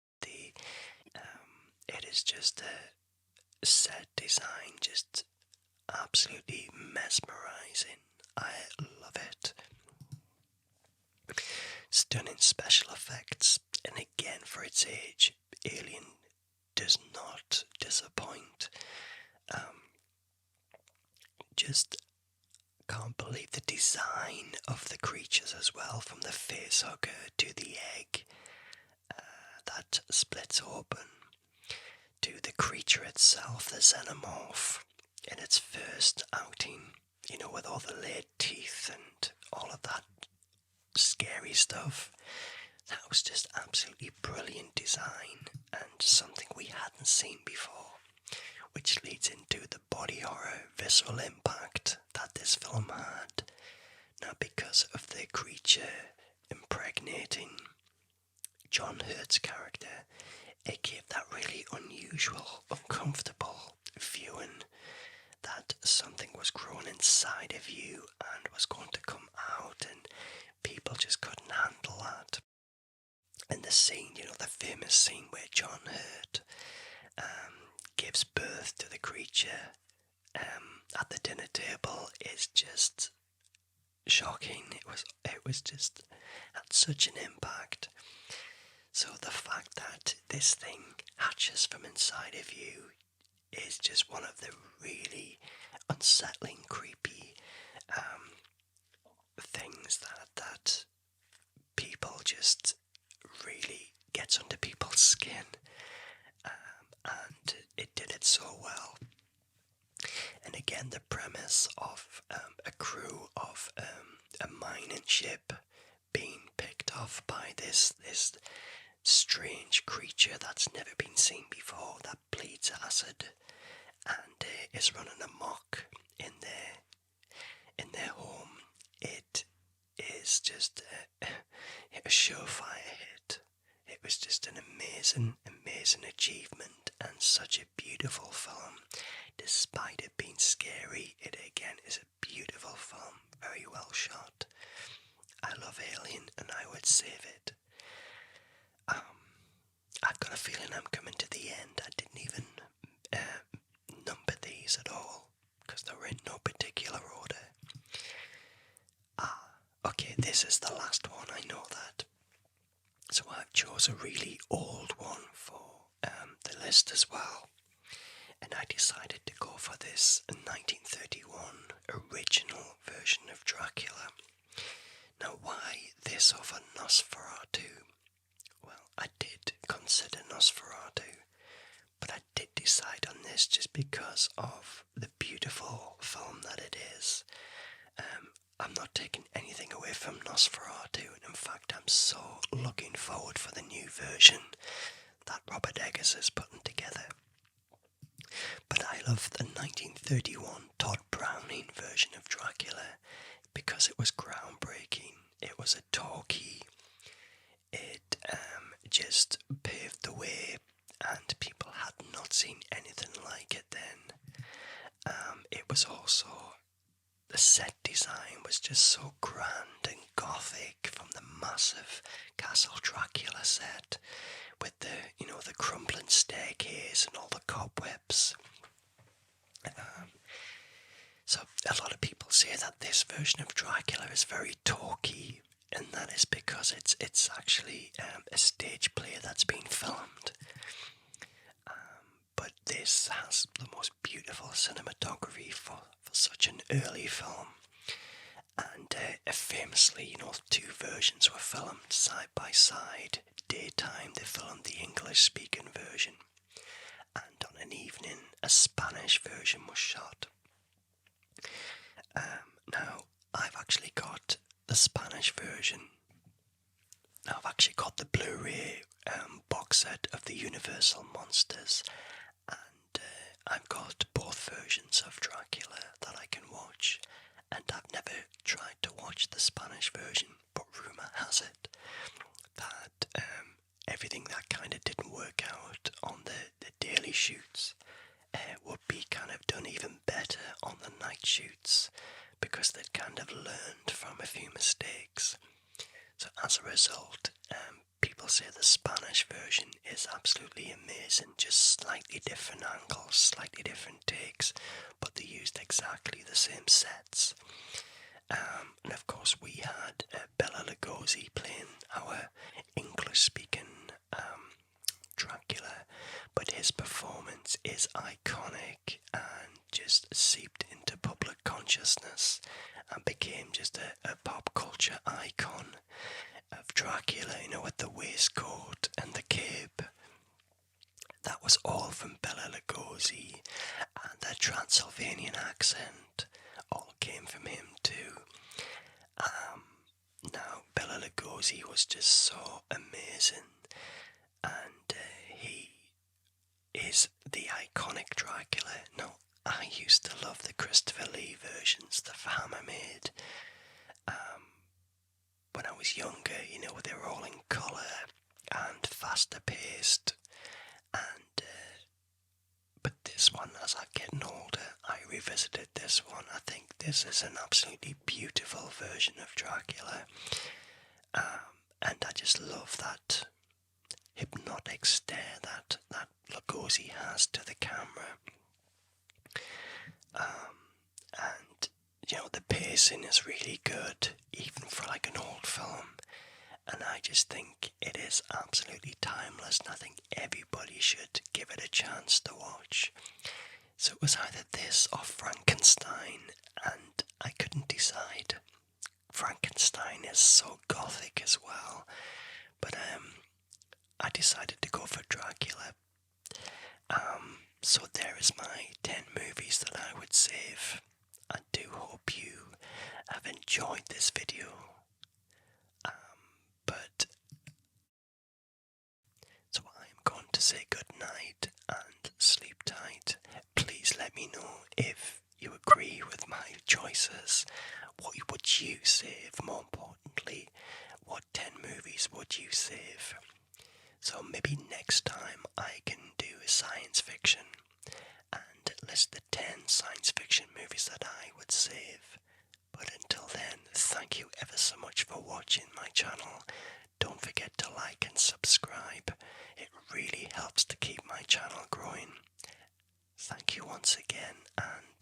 it is just a set design, just absolutely mesmerizing. I love it. Stunning special effects, and again, for its age, Alien does not disappoint. Just can't believe the design of the creatures as well, from the facehugger to the egg that splits open, to the creature itself, the xenomorph, in its first outing, with all the laid teeth and all of that scary stuff. That was just absolutely brilliant design and something we hadn't seen before, which leads into the body horror visceral impact that this film had. Now, because of the creature impregnating John Hurt's character, it gave that really unusual, uncomfortable viewing that something was growing inside of you and was going to come out, and people just couldn't handle that. And the scene, the famous scene where John Hurt gives birth to the creature at the dinner table, is just shocking. It was just had such an impact. So the fact that this thing hatches from inside of you is just one of the really unsettling, creepy things that people just really gets under people's skin, and it did it so well. And again, the premise of a crew of a mining ship being picked off by this strange creature that's never been seen before, that bleeds acid and is running amok in their home. It is just a surefire hit. It was just an amazing achievement and such a beautiful film. Despite it being scary, it again is a beautiful film, very well shot. I love Alien and I would save it. I've got a feeling I'm coming to the end. I didn't even number these at all because they were in no particular order. Okay, this is the last one, I know that. So I've chose a really old one for the list as well. And I decided to go for this 1931 original version of Dracula. Now, why this over Nosferatu? Well, I did consider Nosferatu, but I did decide on this just because of the beautiful film that it is. I'm not taking anything away from Nosferatu, and in fact I'm so looking forward for the new version that Robert Eggers is putting together. But I love the 1931 Todd Browning version of Dracula because it was groundbreaking. It was a talkie. It just paved the way, and people had not seen anything like it then. It was also, the set design was just so grand and gothic, from the massive Castle Dracula set with the crumbling staircase and all the cobwebs. So a lot of people say that this version of Dracula is very talky, and that is because it's actually a stage play that's been filmed. But this has the most beautiful cinematography for such an early film. And famously, two versions were filmed side by side. Daytime, they filmed the English-speaking version, and on an evening, a Spanish version was shot. Now, I've actually got the Spanish version. Now, I've actually got the Blu-ray box set of the Universal Monsters, and I've got both versions of Dracula that I can watch, and I've never tried to watch the Spanish version, but rumour has it that everything that kind of didn't work out on the daily shoots would be kind of done even better on the night shoots because they'd kind of learned from a few mistakes. So as a result, people say the Spanish version is absolutely amazing, just slightly different angles, slightly different takes, but they used exactly the same sets. And of course we had Bela Lugosi playing our English-speaking Dracula, but his performance is iconic and just seeped into public consciousness and became just a pop culture icon of Dracula, with the waistcoat and the cape. That was all from Bela Lugosi, and the Transylvanian accent all came from him too. Now, Bela Lugosi was just so amazing, and he is the iconic Dracula. Now, I used to love the Christopher Lee versions, the Hammer made. When I was younger, they were all in colour and faster paced, and but this one, as I'm getting older, I revisited this one. I think this is an absolutely beautiful version of Dracula, and I just love that hypnotic stare that Lugosi has to the camera, and the pacing is really good, even for like an old film. And I just think it is absolutely timeless, and I think everybody should give it a chance to watch. So it was either this or Frankenstein, and I couldn't decide. Frankenstein is so gothic as well, but I decided to go for Dracula. So there is my 10 movies that I would save. I do hope you have enjoyed this video. But so I'm going to say good night and sleep tight. Please let me know if you agree with my choices. What would you save? More importantly, what 10 movies would you save? So maybe next time I can do a science fiction and list the 10 science fiction movies that I would save. But until then, thank you ever so much for watching my channel. Don't forget to like and subscribe. It really helps to keep my channel growing. Thank you once again, and